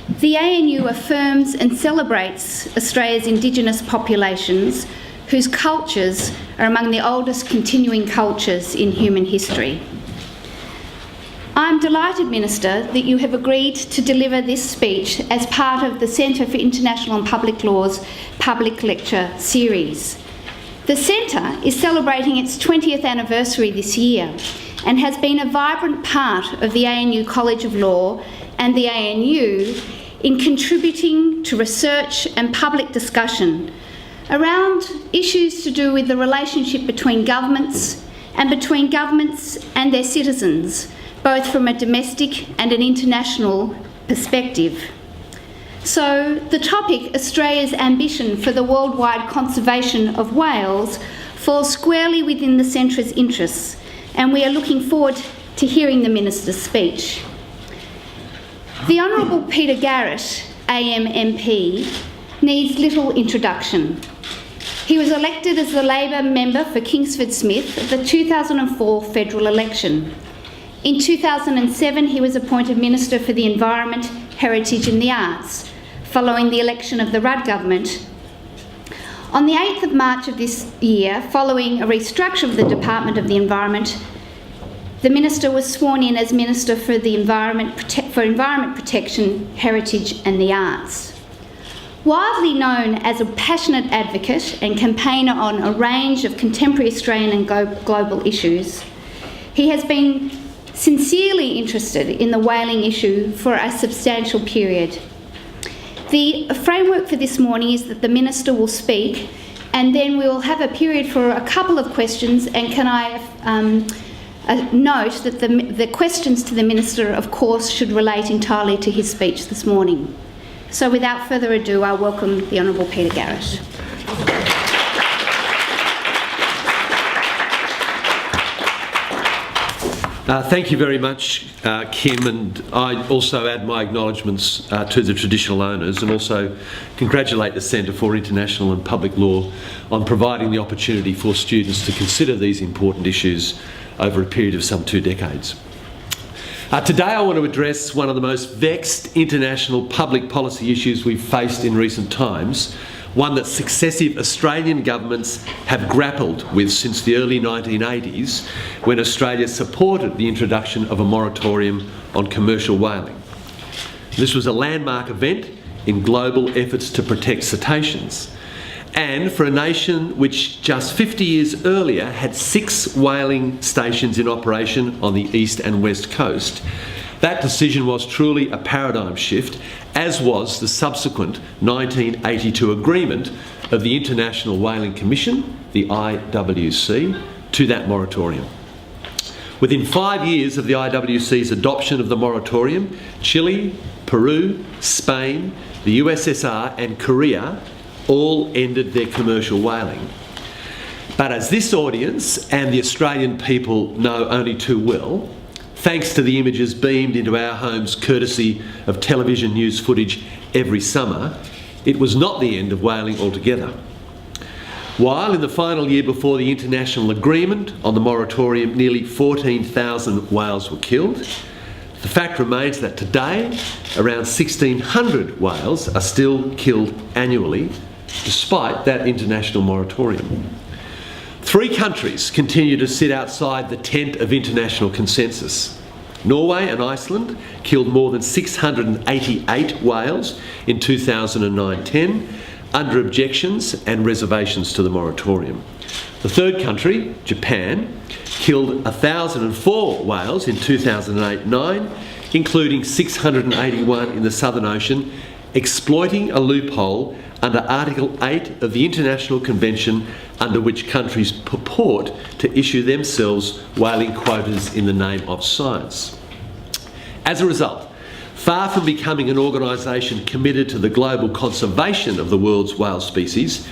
The ANU affirms and celebrates Australia's Indigenous populations whose cultures are among the oldest continuing cultures in human history. I'm delighted, Minister, that you have agreed to deliver this speech as part of the Centre for International and Public Law's public lecture series. The Centre is celebrating its 20th anniversary this year and has been a vibrant part of the ANU College of Law and the ANU in contributing to research and public discussion around issues to do with the relationship between governments and their citizens, both from a domestic and an international perspective. So the topic, Australia's ambition for the worldwide conservation of whales, falls squarely within the Centre's interests, and we are looking forward to hearing the Minister's speech. The Honourable Peter Garrett, AM MP, needs little introduction. He was elected as the Labor member for Kingsford Smith at the 2004 federal election. In 2007, he was appointed Minister for the Environment, Heritage and the Arts, following the election of the Rudd government. On the 8th of March of this year, following a restructure of the Department of the Environment, the Minister was sworn in as Minister for the Environment Protection, Heritage and the Arts. Widely known as a passionate advocate and campaigner on a range of contemporary Australian and global issues, he has been sincerely interested in the whaling issue for a substantial period. The framework for this morning is that the Minister will speak, and then we will have a period for a couple of questions. And can I note that the questions to the Minister, of course, should relate entirely to his speech this morning. So without further ado, I welcome the Honourable Peter Garrett. Thank you very much, Kim, and I also add my acknowledgements to the traditional owners, and also congratulate the Centre for International and Public Law on providing the opportunity for students to consider these important issues over a period of some 2 decades. Today I want to address one of the most vexed international public policy issues we've faced in recent times, one that successive Australian governments have grappled with since the early 1980s, when Australia supported the introduction of a moratorium on commercial whaling. This was a landmark event in global efforts to protect cetaceans, and for a nation which just 50 years earlier had 6 whaling stations in operation on the east and west coast, that decision was truly a paradigm shift, as was the subsequent 1982 agreement of the International Whaling Commission, the IWC, to that moratorium. Within 5 years of the IWC's adoption of the moratorium, Chile, Peru, Spain, the USSR and Korea all ended their commercial whaling. But as this audience and the Australian people know only too well, thanks to the images beamed into our homes courtesy of television news footage every summer, it was not the end of whaling altogether. While in the final year before the international agreement on the moratorium nearly 14,000 whales were killed, the fact remains that today around 1,600 whales are still killed annually despite that international moratorium. 3 countries continue to sit outside the tent of international consensus. Norway and Iceland killed more than 688 whales in 2009-10 under objections and reservations to the moratorium. The third country, Japan, killed 1,004 whales in 2008-9, including 681 in the Southern Ocean, exploiting a loophole under Article 8 of the International Convention, under which countries purport to issue themselves whaling quotas in the name of science. As a result, far from becoming an organisation committed to the global conservation of the world's whale species,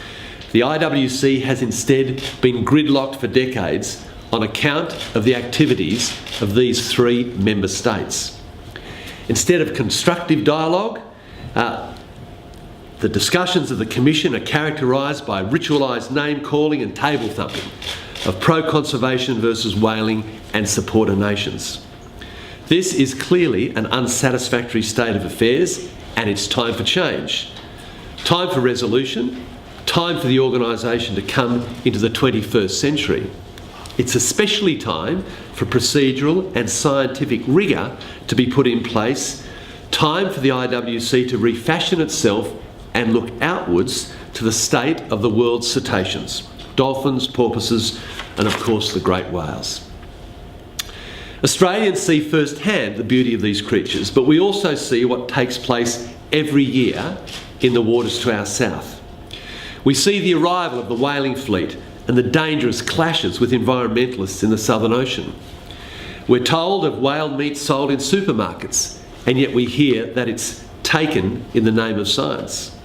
the IWC has instead been gridlocked for decades on account of the activities of these 3 member states. Instead of constructive dialogue, the discussions of the Commission are characterised by ritualised name-calling and table-thumping of pro-conservation versus whaling and supporter nations. This is clearly an unsatisfactory state of affairs And it's time for change. Time for resolution. Time for the organisation to come into the 21st century. It's especially time for procedural and scientific rigour to be put in place. Time for the IWC to refashion itself and look outwards to the state of the world's cetaceans, dolphins, porpoises, and of course the great whales. Australians see firsthand the beauty of these creatures, but we also see what takes place every year in the waters to our south. We see the arrival of the whaling fleet and the dangerous clashes with environmentalists in the Southern Ocean. We're told of whale meat sold in supermarkets, and yet we hear that it's taken in the name of science.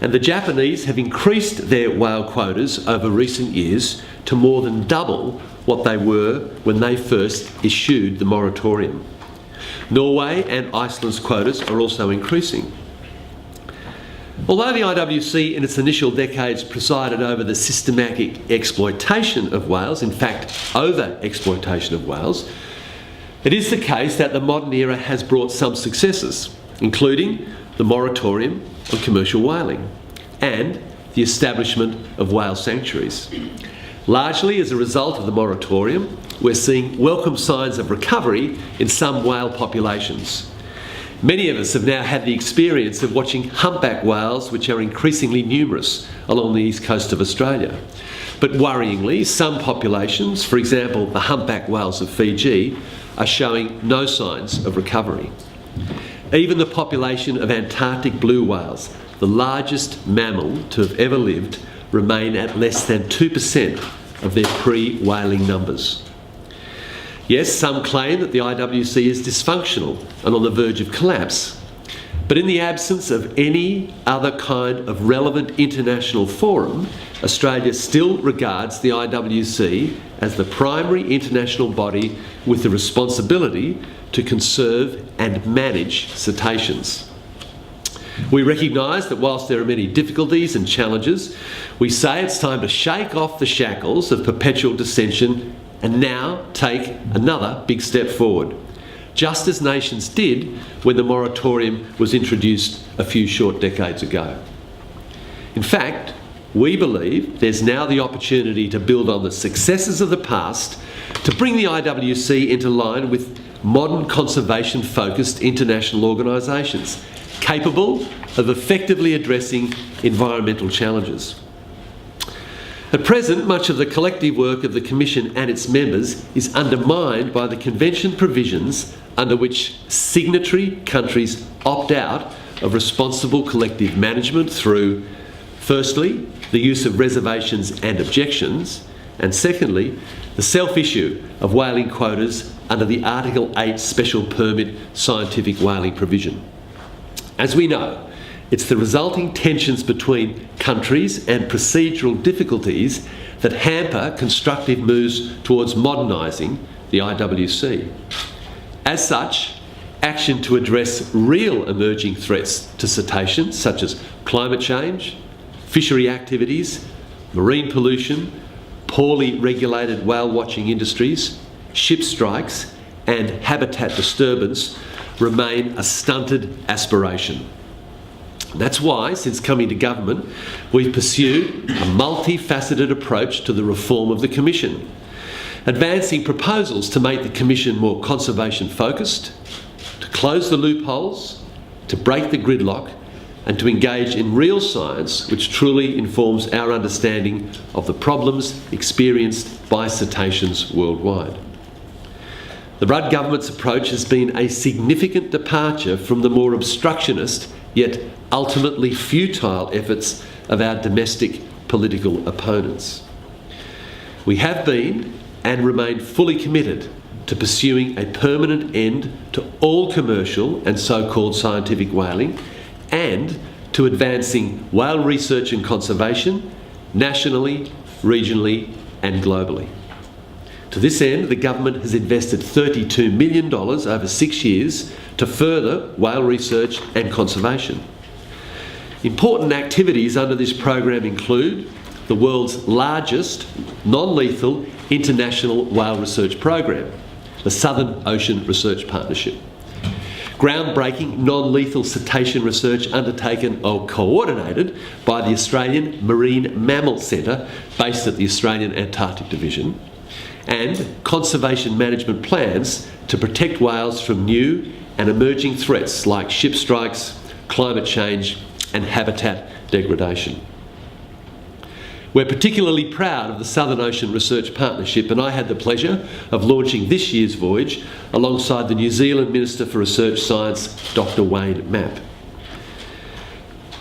And the Japanese have increased their whale quotas over recent years to more than double what they were when they first issued the moratorium. Norway and Iceland's quotas are also increasing. Although the IWC in its initial decades presided over the systematic exploitation of whales, in fact over-exploitation of whales, it is the case that the modern era has brought some successes, including the moratorium on commercial whaling and the establishment of whale sanctuaries. Largely as a result of the moratorium, we're seeing welcome signs of recovery in some whale populations. Many of us have now had the experience of watching humpback whales, which are increasingly numerous along the east coast of Australia. But worryingly, some populations, for example the humpback whales of Fiji, are showing no signs of recovery. Even the population of Antarctic blue whales, the largest mammal to have ever lived, remain at less than 2% of their pre-whaling numbers. Yes, some claim that the IWC is dysfunctional and on the verge of collapse, but in the absence of any other kind of relevant international forum, Australia still regards the IWC as the primary international body with the responsibility to conserve and manage cetaceans. We recognise that whilst there are many difficulties and challenges, we say it's time to shake off the shackles of perpetual dissension and now take another big step forward, just as nations did when the moratorium was introduced a few short decades ago. In fact, we believe there's now the opportunity to build on the successes of the past to bring the IWC into line with modern conservation-focused international organisations capable of effectively addressing environmental challenges. At present, much of the collective work of the Commission and its members is undermined by the Convention provisions under which signatory countries opt out of responsible collective management through, firstly, the use of reservations and objections, and secondly, the self-issue of whaling quotas under the Article 8 Special Permit Scientific Whaling provision. As we know, it's the resulting tensions between countries and procedural difficulties that hamper constructive moves towards modernising the IWC. As such, action to address real emerging threats to cetaceans, such as climate change, fishery activities, marine pollution, poorly regulated whale watching industries, ship strikes, and habitat disturbance, remain a stunted aspiration. That's why, since coming to government, we've pursued a multifaceted approach to the reform of the Commission, advancing proposals to make the Commission more conservation focused, to close the loopholes, to break the gridlock, and to engage in real science which truly informs our understanding of the problems experienced by cetaceans worldwide. The Rudd government's approach has been a significant departure from the more obstructionist yet ultimately futile efforts of our domestic political opponents. We have been and remain fully committed to pursuing a permanent end to all commercial and so-called scientific whaling and to advancing whale research and conservation nationally, regionally and globally. To this end, the government has invested $32 million over 6 years to further whale research and conservation. Important activities under this program include the world's largest non-lethal international whale research program, the Southern Ocean Research Partnership, groundbreaking non-lethal cetacean research undertaken or coordinated by the Australian Marine Mammal Centre, based at the Australian Antarctic Division, and conservation management plans to protect whales from new and emerging threats like ship strikes, climate change and habitat degradation. We're particularly proud of the Southern Ocean Research Partnership, and I had the pleasure of launching this year's voyage alongside the New Zealand Minister for Research Science, Dr. Wayne Mapp.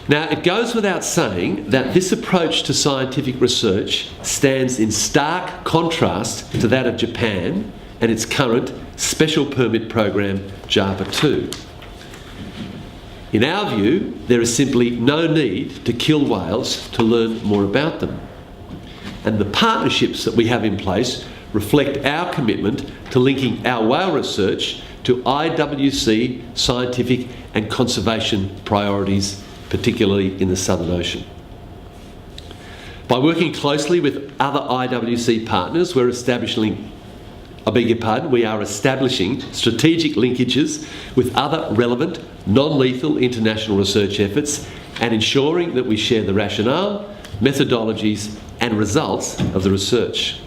Now, it goes without saying that this approach to scientific research stands in stark contrast to that of Japan and its current special permit program, JAPA 2. In our view, there is simply no need to kill whales to learn more about them. And the partnerships that we have in place reflect our commitment to linking our whale research to IWC scientific and conservation priorities, particularly in the Southern Ocean. By working closely with other IWC partners, we are establishing strategic linkages with other relevant, non-lethal international research efforts and ensuring that we share the rationale, methodologies and results of the research.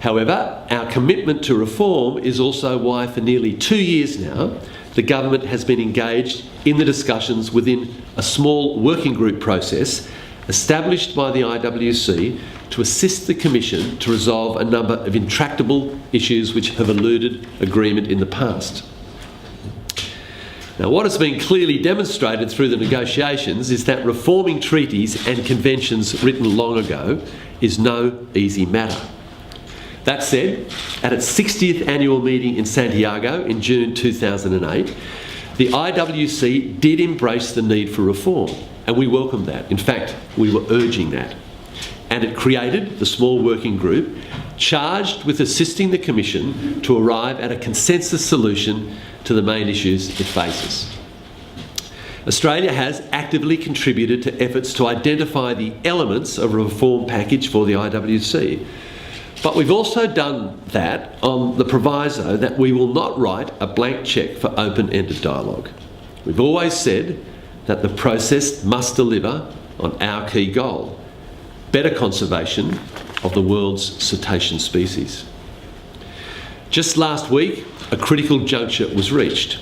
However, our commitment to reform is also why for nearly 2 years now, the government has been engaged in the discussions within a small working group process established by the IWC to assist the Commission to resolve a number of intractable issues which have eluded agreement in the past. Now, what has been clearly demonstrated through the negotiations is that reforming treaties and conventions written long ago is no easy matter. That said, at its 60th annual meeting in Santiago in June 2008, the IWC did embrace the need for reform, and we welcomed that. In fact, we were urging that. And it created the small working group charged with assisting the Commission to arrive at a consensus solution to the main issues it faces. Australia has actively contributed to efforts to identify the elements of a reform package for the IWC. But we've also done that on the proviso that we will not write a blank cheque for open-ended dialogue. We've always said that the process must deliver on our key goal: better conservation of the world's cetacean species. Just last week, a critical juncture was reached.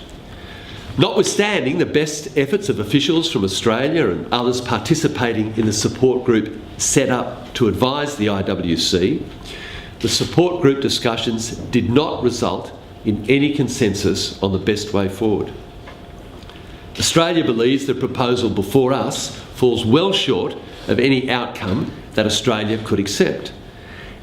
Notwithstanding the best efforts of officials from Australia and others participating in the support group set up to advise the IWC, the support group discussions did not result in any consensus on the best way forward. Australia believes the proposal before us falls well short of any outcome that Australia could accept.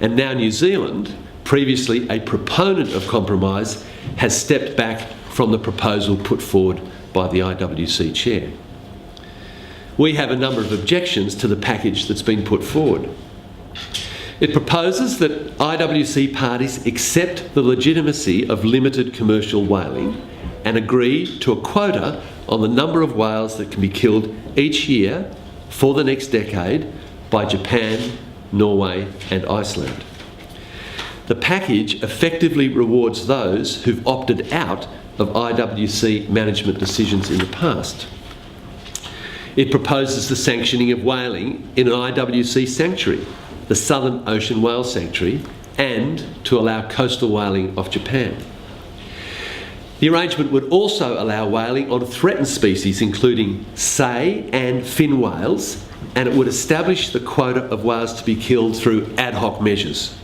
And now New Zealand, previously a proponent of compromise, has stepped back from the proposal put forward by the IWC chair. We have a number of objections to the package that's been put forward. It proposes that IWC parties accept the legitimacy of limited commercial whaling and agree to a quota on the number of whales that can be killed each year for the next decade by Japan, Norway and Iceland. The package effectively rewards those who've opted out of IWC management decisions in the past. It proposes the sanctioning of whaling in an IWC sanctuary, the Southern Ocean Whale Sanctuary, and to allow coastal whaling off Japan. The arrangement would also allow whaling on threatened species including sei and fin whales, and it would establish the quota of whales to be killed through ad hoc measures,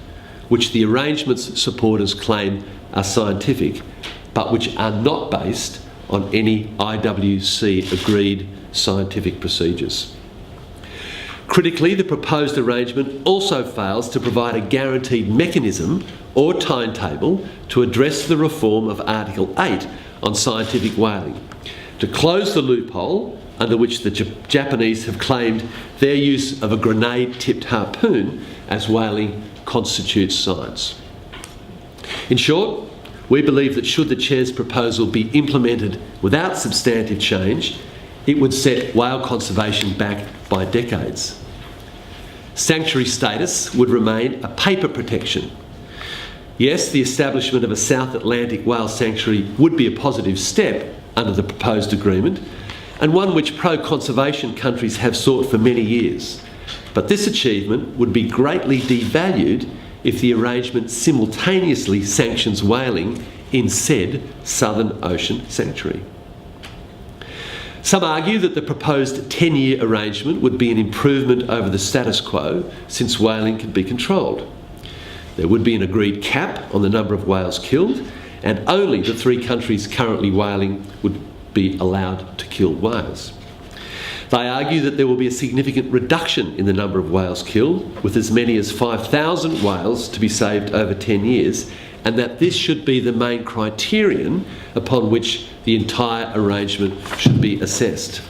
which the arrangement's supporters claim are scientific, but which are not based on any IWC agreed scientific procedures. Critically, the proposed arrangement also fails to provide a guaranteed mechanism or timetable to address the reform of Article 8 on scientific whaling, to close the loophole under which the Japanese have claimed their use of a grenade-tipped harpoon as whaling constitutes science. In short, we believe that should the Chair's proposal be implemented without substantive change, it would set whale conservation back by decades. Sanctuary status would remain a paper protection. Yes, the establishment of a South Atlantic whale sanctuary would be a positive step under the proposed agreement, and one which pro-conservation countries have sought for many years. But this achievement would be greatly devalued if the arrangement simultaneously sanctions whaling in said Southern Ocean sanctuary. Some argue that the proposed 10-year arrangement would be an improvement over the status quo, since whaling could be controlled. There would be an agreed cap on the number of whales killed, and only the 3 countries currently whaling would be allowed to kill whales. They argue that there will be a significant reduction in the number of whales killed, with as many as 5,000 whales to be saved over 10 years, and that this should be the main criterion upon which the entire arrangement should be assessed.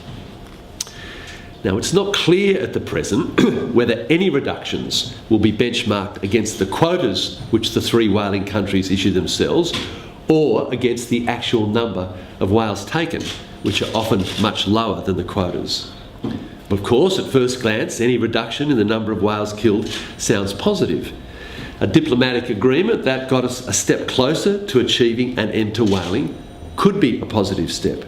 Now, it's not clear at the present whether any reductions will be benchmarked against the quotas which the 3 whaling countries issue themselves, or against the actual number of whales taken, which are often much lower than the quotas. Of course, at first glance, any reduction in the number of whales killed sounds positive. A diplomatic agreement that got us a step closer to achieving an end to whaling could be a positive step.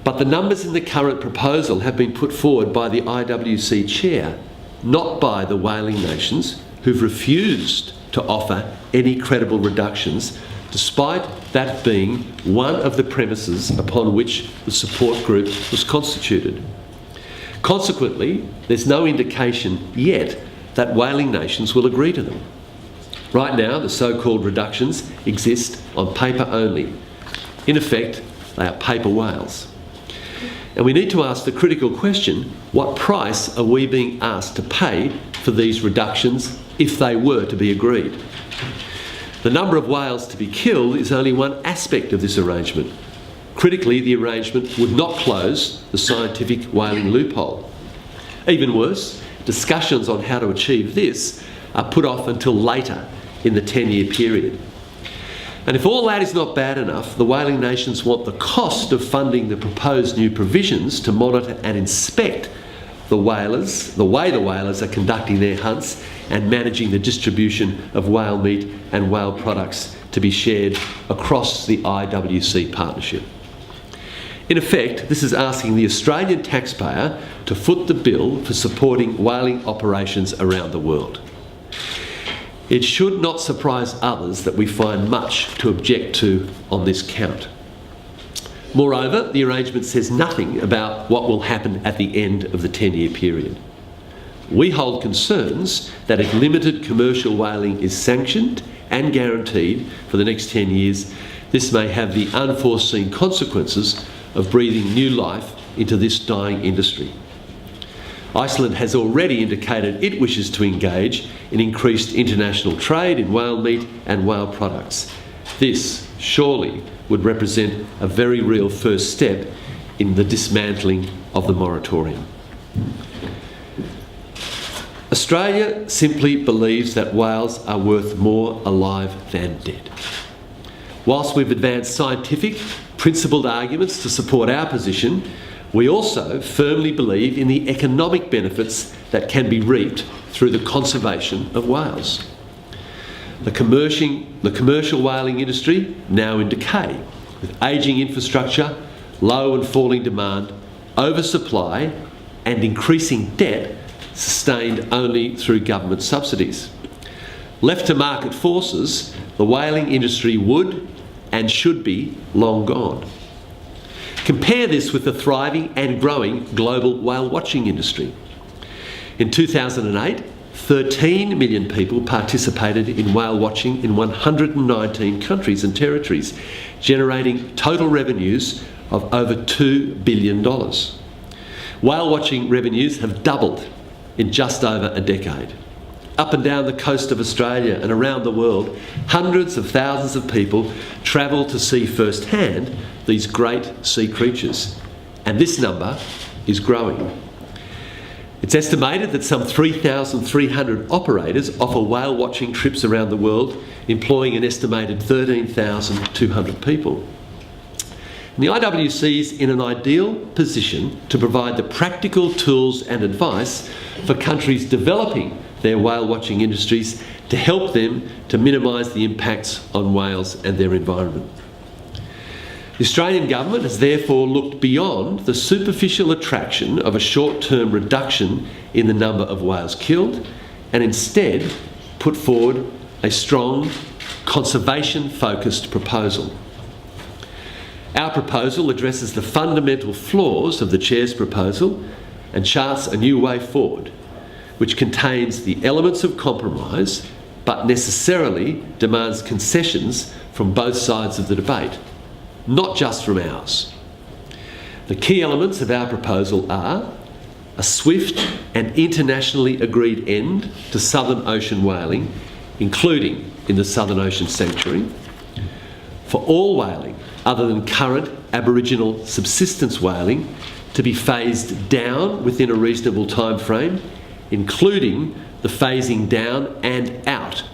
But the numbers in the current proposal have been put forward by the IWC chair, not by the whaling nations, who've refused to offer any credible reductions, despite that being one of the premises upon which the support group was constituted. Consequently, there's no indication yet that whaling nations will agree to them. Right now, the so-called reductions exist on paper only. In effect, they are paper whales. And we need to ask the critical question, what price are we being asked to pay for these reductions if they were to be agreed? The number of whales to be killed is only one aspect of this arrangement. Critically, the arrangement would not close the scientific whaling loophole. Even worse, discussions on how to achieve this are put off until later in the 10-year period. And if all that is not bad enough, the whaling nations want the cost of funding the proposed new provisions to monitor and inspect the way the whalers are conducting their hunts and managing the distribution of whale meat and whale products to be shared across the IWC partnership. In effect, this is asking the Australian taxpayer to foot the bill for supporting whaling operations around the world. It should not surprise others that we find much to object to on this count. Moreover, the arrangement says nothing about what will happen at the end of the 10-year period. We hold concerns that if limited commercial whaling is sanctioned and guaranteed for the next 10 years, this may have the unforeseen consequences of breathing new life into this dying industry. Iceland has already indicated it wishes to engage in increased international trade in whale meat and whale products. This, surely, would represent a very real first step in the dismantling of the moratorium. Australia simply believes that whales are worth more alive than dead. Whilst we've advanced scientific, principled arguments to support our position, we also firmly believe in the economic benefits that can be reaped through the conservation of whales. The commercial whaling industry, now in decay, with ageing infrastructure, low and falling demand, oversupply and increasing debt sustained only through government subsidies. Left to market forces, the whaling industry would and should be long gone. Compare this with the thriving and growing global whale watching industry. In 2008, 13 million people participated in whale watching in 119 countries and territories, generating total revenues of over $2 billion. Whale watching revenues have doubled in just over a decade. Up and down the coast of Australia and around the world, hundreds of thousands of people travel to see firsthand these great sea creatures, and this number is growing. It's estimated that some 3,300 operators offer whale watching trips around the world, employing an estimated 13,200 people. And the IWC is in an ideal position to provide the practical tools and advice for countries developing their whale watching industries to help them to minimise the impacts on whales and their environment. The Australian Government has therefore looked beyond the superficial attraction of a short-term reduction in the number of whales killed and instead put forward a strong, conservation-focused proposal. Our proposal addresses the fundamental flaws of the Chair's proposal and charts a new way forward, which contains the elements of compromise but necessarily demands concessions from both sides of the debate, not just from ours. The key elements of our proposal are a swift and internationally agreed end to Southern Ocean whaling, including in the Southern Ocean Sanctuary, for all whaling other than current Aboriginal subsistence whaling to be phased down within a reasonable time frame, including the phasing down and out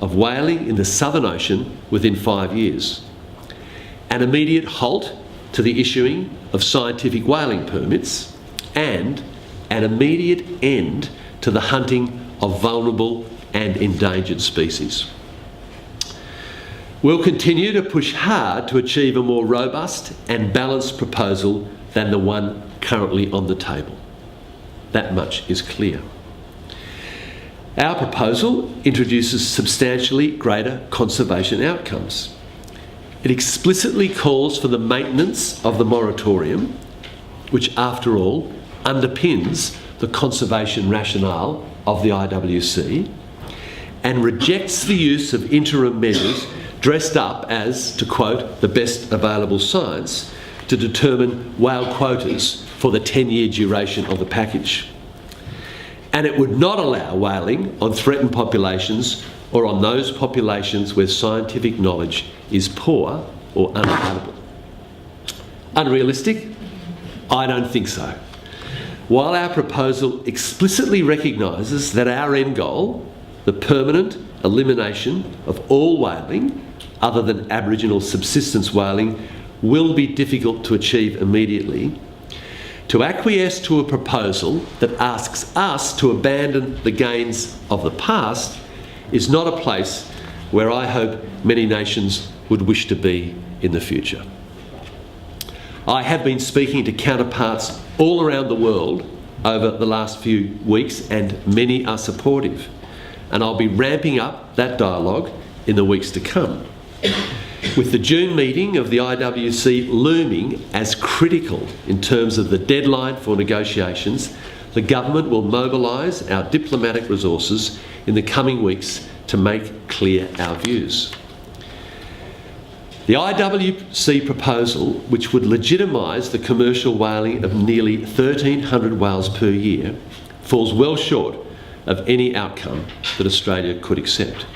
of whaling in the Southern Ocean within 5 years. An immediate halt to the issuing of scientific whaling permits, and an immediate end to the hunting of vulnerable and endangered species. We'll continue to push hard to achieve a more robust and balanced proposal than the one currently on the table. That much is clear. Our proposal introduces substantially greater conservation outcomes. It explicitly calls for the maintenance of the moratorium, which, after all, underpins the conservation rationale of the IWC, and rejects the use of interim measures dressed up as, to quote, the best available science to determine whale quotas for the 10-year duration of the package. And it would not allow whaling on threatened populations or on those populations where scientific knowledge is poor or unavailable. Unrealistic? I don't think so. While our proposal explicitly recognises that our end goal, the permanent elimination of all whaling other than Aboriginal subsistence whaling, will be difficult to achieve immediately, to acquiesce to a proposal that asks us to abandon the gains of the past is not a place where I hope many nations would wish to be in the future. I have been speaking to counterparts all around the world over the last few weeks, and many are supportive, and I'll be ramping up that dialogue in the weeks to come. With the June meeting of the IWC looming as critical in terms of the deadline for negotiations, the government will mobilise our diplomatic resources in the coming weeks to make clear our views. The IWC proposal, which would legitimise the commercial whaling of nearly 1,300 whales per year, falls well short of any outcome that Australia could accept.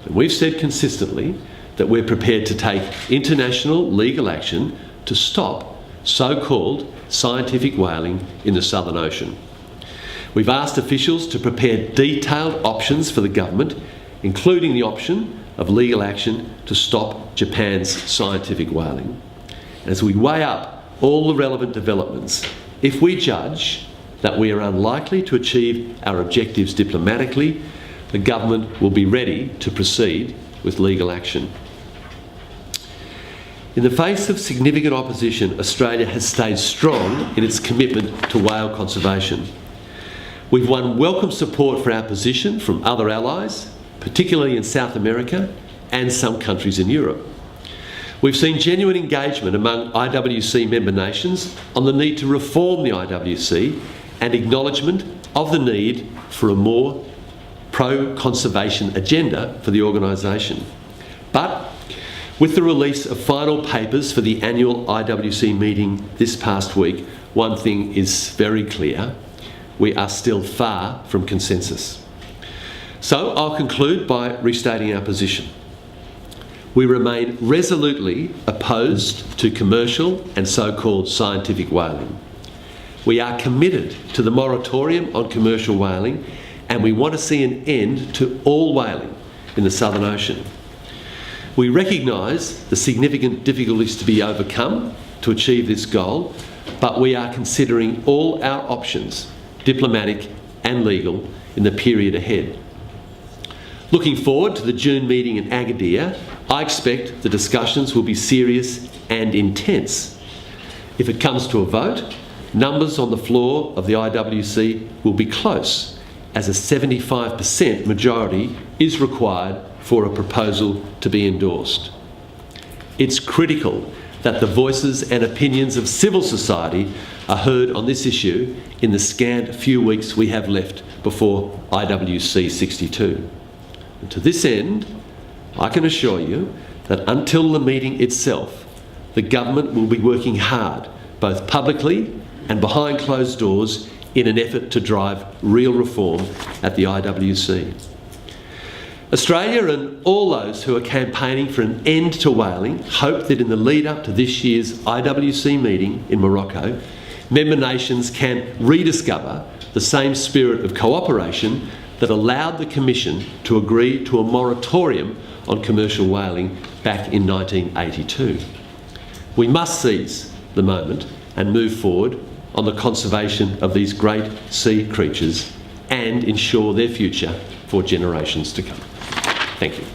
And we've said consistently that we're prepared to take international legal action to stop so-called scientific whaling in the Southern Ocean. We've asked officials to prepare detailed options for the government, including the option of legal action to stop Japan's scientific whaling. As we weigh up all the relevant developments, if we judge that we are unlikely to achieve our objectives diplomatically, the government will be ready to proceed with legal action. In the face of significant opposition, Australia has stayed strong in its commitment to whale conservation. We've won welcome support for our position from other allies, particularly in South America and some countries in Europe. We've seen genuine engagement among IWC member nations on the need to reform the IWC and acknowledgement of the need for a more pro-conservation agenda for the organisation. But with the release of final papers for the annual IWC meeting this past week, one thing is very clear: we are still far from consensus. So I'll conclude by restating our position. We remain resolutely opposed to commercial and so-called scientific whaling. We are committed to the moratorium on commercial whaling, and we want to see an end to all whaling in the Southern Ocean. We recognise the significant difficulties to be overcome to achieve this goal, but we are considering all our options, diplomatic and legal, in the period ahead. Looking forward to the June meeting in Agadir, I expect the discussions will be serious and intense. If it comes to a vote, numbers on the floor of the IWC will be close, as a 75% majority is required for a proposal to be endorsed. It's critical that the voices and opinions of civil society are heard on this issue in the scant few weeks we have left before IWC 62. And to this end, I can assure you that until the meeting itself, the government will be working hard, both publicly and behind closed doors, in an effort to drive real reform at the IWC. Australia and all those who are campaigning for an end to whaling hope that in the lead up to this year's IWC meeting in Morocco, member nations can rediscover the same spirit of cooperation that allowed the Commission to agree to a moratorium on commercial whaling back in 1982. We must seize the moment and move forward on the conservation of these great sea creatures and ensure their future for generations to come. Thank you.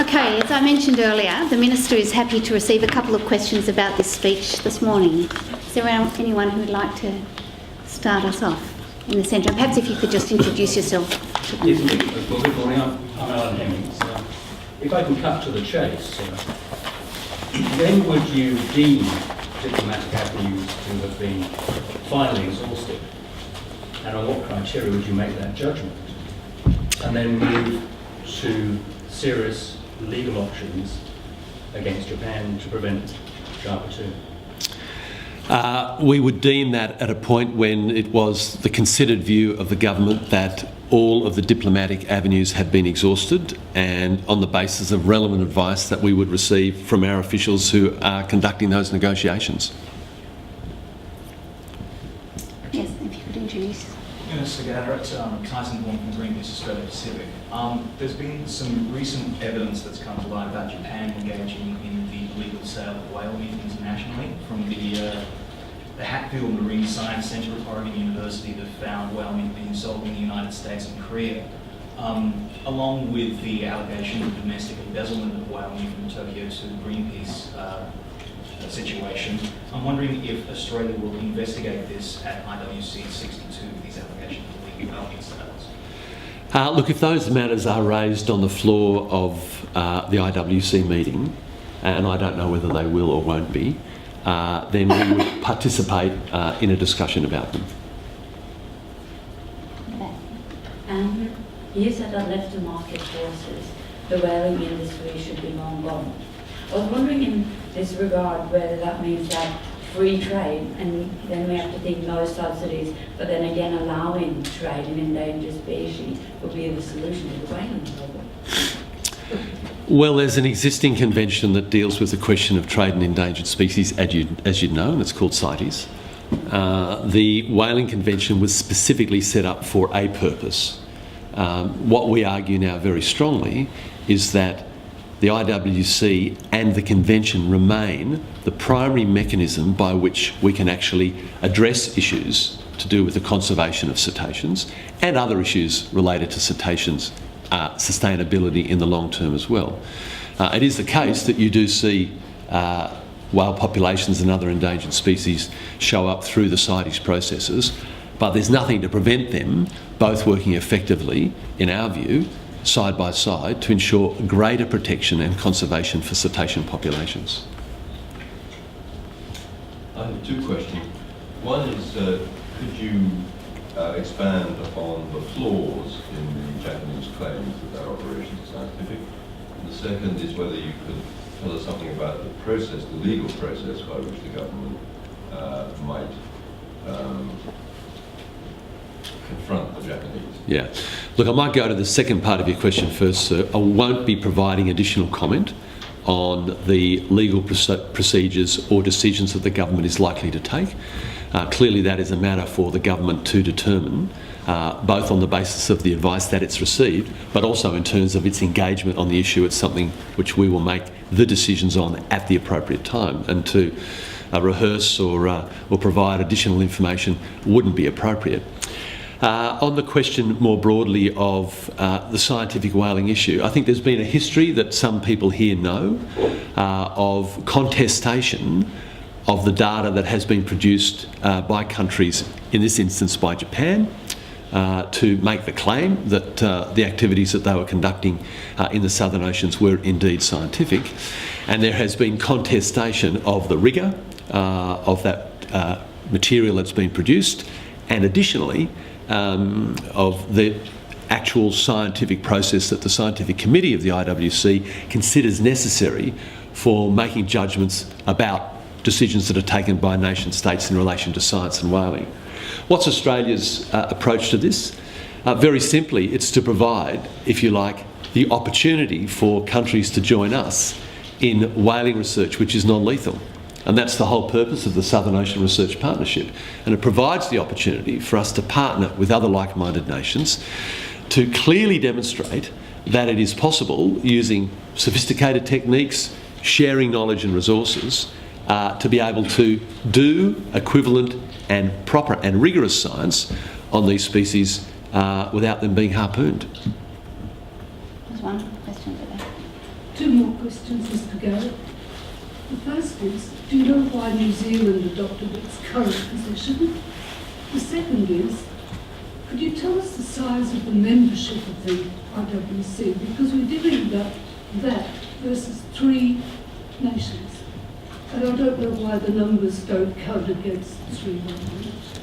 Okay, as I mentioned earlier, the Minister is happy to receive a couple of questions about this speech this morning. Is there anyone who would like to start us off in the centre? Perhaps if you could just introduce yourself. Yes, well, good morning. I'm Alan Hemmings. If I can cut to the chase, when would you deem diplomatic avenues to have been finally exhausted? And on what criteria would you make that judgment? And then move to serious legal options against Japan to prevent Java 2? We would deem that at a point when it was the considered view of the government that all of the diplomatic avenues had been exhausted, and on the basis of relevant advice that we would receive from our officials who are conducting those negotiations. Yes, if you could introduce. Mr. Garrett, Tyson Bourne from Greenpeace Australia Pacific. There's been some recent evidence that's come to light about Japan engaging in the illegal sale of whale meat internationally, from the Hatfield Marine Science Centre at Oregon University that found whale meat being sold in the United States and Korea, along with the allegation of domestic embezzlement of whale meat from Tokyo to Greenpeace situation. I'm wondering if Australia will investigate this at IWC 62, these allegations of illegal whale meat sales. Look, if those matters are raised on the floor of the IWC meeting, and I don't know whether they will or won't be, then we would participate in a discussion about them. You said that left to market forces, the whaling industry should be long gone. I was wondering in this regard whether that means that free trade, and then we have to think no subsidies, but then again allowing trade in endangered species would be the solution to the whaling problem. Well, there's an existing convention that deals with the question of trade in endangered species, as you know, and it's called CITES. The Whaling Convention was specifically set up for a purpose. What we argue now very strongly is that the IWC and the Convention remain the primary mechanism by which we can actually address issues to do with the conservation of cetaceans and other issues related to cetaceans sustainability in the long term as well. It is the case that you do see whale populations and other endangered species show up through the CITES processes, but there's nothing to prevent them both working effectively, in our view, side by side to ensure greater protection and conservation for cetacean populations. I have two questions. One is, could you expand upon the flaws in the Japanese claims that their operations are scientific? And the second is whether you could tell us something about the process, the legal process by which the government might confront the Japanese. Yeah. Look, I might go to the second part of your question first, sir. I won't be providing additional comment on the legal procedures or decisions that the government is likely to take. Clearly that is a matter for the government to determine, both on the basis of the advice that it's received, but also in terms of its engagement on the issue. It's something which we will make the decisions on at the appropriate time. And to rehearse or provide additional information wouldn't be appropriate. On the question more broadly of the scientific whaling issue, I think there's been a history that some people here know of contestation of the data that has been produced by countries, in this instance by Japan, to make the claim that the activities that they were conducting in the Southern Oceans were indeed scientific. And there has been contestation of the rigour of that material that's been produced, and additionally of the actual scientific process that the Scientific Committee of the IWC considers necessary for making judgments about decisions that are taken by nation states in relation to science and whaling. What's Australia's approach to this? Very simply, it's to provide, if you like, the opportunity for countries to join us in whaling research which is non-lethal. And that's the whole purpose of the Southern Ocean Research Partnership. And it provides the opportunity for us to partner with other like-minded nations to clearly demonstrate that it is possible, using sophisticated techniques, sharing knowledge and resources, to be able to do equivalent and proper and rigorous science on these species without them being harpooned. There's one question over there. Two more questions, Mr. Garrett. The first is, do you know why New Zealand adopted its current position? The second is, could you tell us the size of the membership of the IWC? Because we're dealing with that versus 3 nations. And I don't know why the numbers don't count against 3 nations.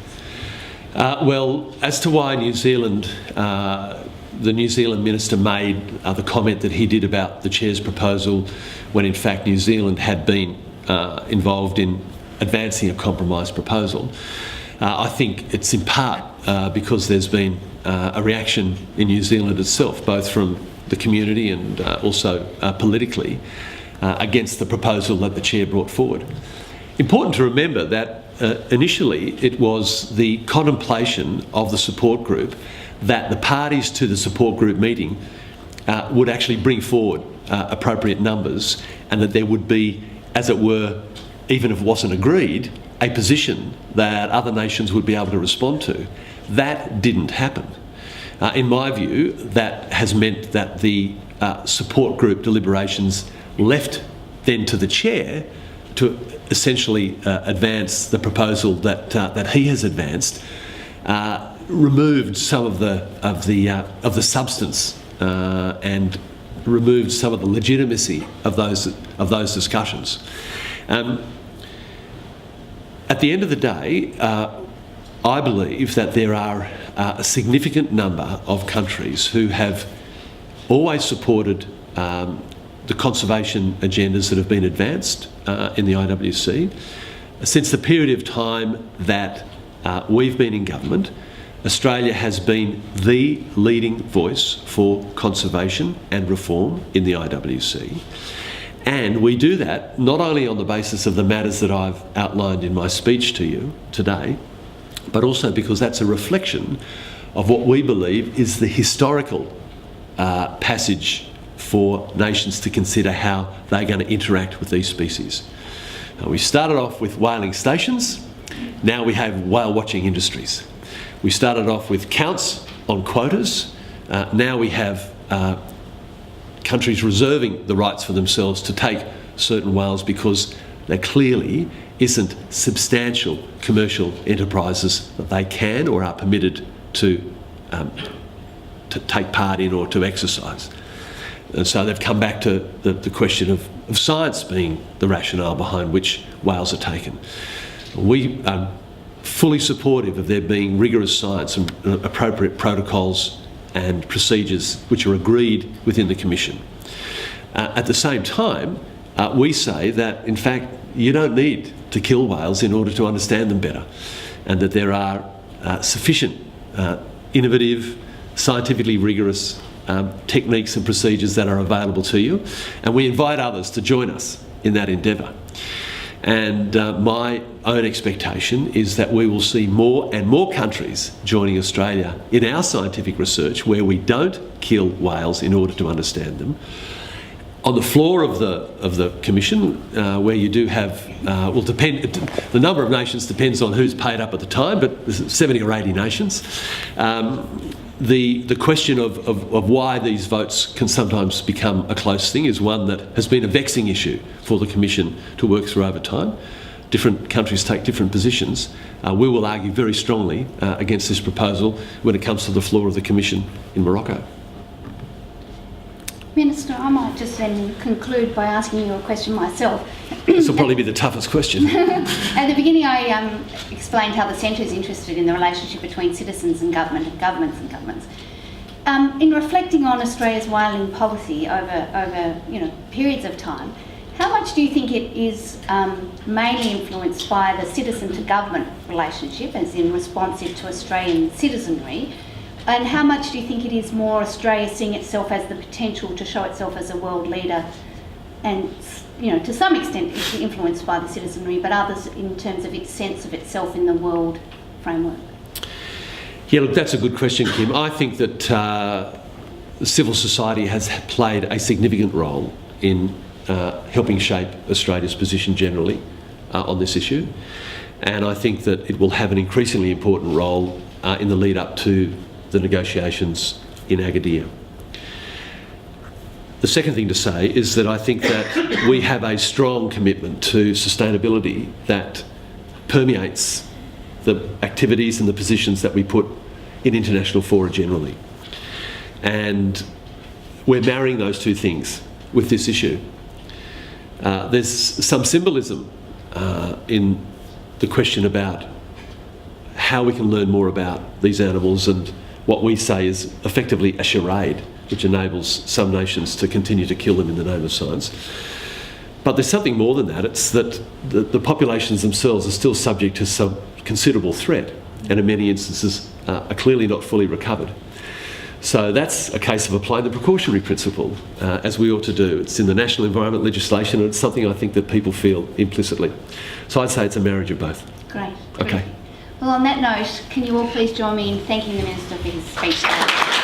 Well, as to why New Zealand, the New Zealand minister made the comment that he did about the chair's proposal, when in fact New Zealand had been involved in advancing a compromise proposal. I think it's in part because there's been a reaction in New Zealand itself, both from the community and also politically, against the proposal that the chair brought forward. Important to remember that initially it was the contemplation of the support group that the parties to the support group meeting would actually bring forward appropriate numbers, and that there would be, as it were, even if it wasn't agreed, a position that other nations would be able to respond to. That didn't happen. In my view, that has meant that the support group deliberations left then to the chair to essentially advance the proposal that he has advanced, removed some of the substance and removed some of the legitimacy of those discussions. At the end of the day, I believe that there are a significant number of countries who have always supported the conservation agendas that have been advanced in the IWC. Since the period of time that we've been in government, Australia has been the leading voice for conservation and reform in the IWC. And we do that not only on the basis of the matters that I've outlined in my speech to you today, but also because that's a reflection of what we believe is the historical passage for nations to consider how they're going to interact with these species. We started off with whaling stations, now we have whale watching industries. We started off with counts on quotas, now we have countries reserving the rights for themselves to take certain whales because there clearly isn't substantial commercial enterprises that they can or are permitted to take part in or to exercise. And so they've come back to the question of science being the rationale behind which whales are taken. We are fully supportive of there being rigorous science and appropriate protocols and procedures which are agreed within the Commission. At the same time, we say that, in fact, you don't need to kill whales in order to understand them better, and that there are sufficient innovative, scientifically rigorous techniques and procedures that are available to you, and we invite others to join us in that endeavour. And my own expectation is that we will see more and more countries joining Australia in our scientific research where we don't kill whales in order to understand them, On the floor of the Commission, where you do have, the number of nations depends on who's paid up at the time, but there's 70 or 80 nations. The question of why these votes can sometimes become a close thing is one that has been a vexing issue for the Commission to work through over time. Different countries take different positions. We will argue very strongly against this proposal when it comes to the floor of the Commission in Morocco. Minister, I might just then conclude by asking you a question myself. This will probably be the toughest question. At the beginning, I explained how the Centre is interested in the relationship between citizens and government, and governments and governments. In reflecting on Australia's whaling policy over periods of time, how much do you think it is mainly influenced by the citizen-to-government relationship, as in responsive to Australian citizenry? And how much do you think it is more Australia seeing itself as the potential to show itself as a world leader, and to some extent it's influenced by the citizenry, but others in terms of its sense of itself in the world framework? Yeah, look, that's a good question, Kim. I think that civil society has played a significant role in helping shape Australia's position generally on this issue, and I think that it will have an increasingly important role in the lead up to the negotiations in Agadir. The second thing to say is that I think that we have a strong commitment to sustainability that permeates the activities and the positions that we put in international fora generally. And we're marrying those two things with this issue. There's some symbolism in the question about how we can learn more about these animals and what we say is effectively a charade, which enables some nations to continue to kill them in the name of science. But there's something more than that. It's that the populations themselves are still subject to some considerable threat, and in many instances are clearly not fully recovered. So that's a case of applying the precautionary principle, as we ought to do. It's in the national environment legislation, and it's something I think that people feel implicitly. So I'd say it's a marriage of both. Great. Okay. Well, on that note, can you all please join me in thanking the Minister for his speech today?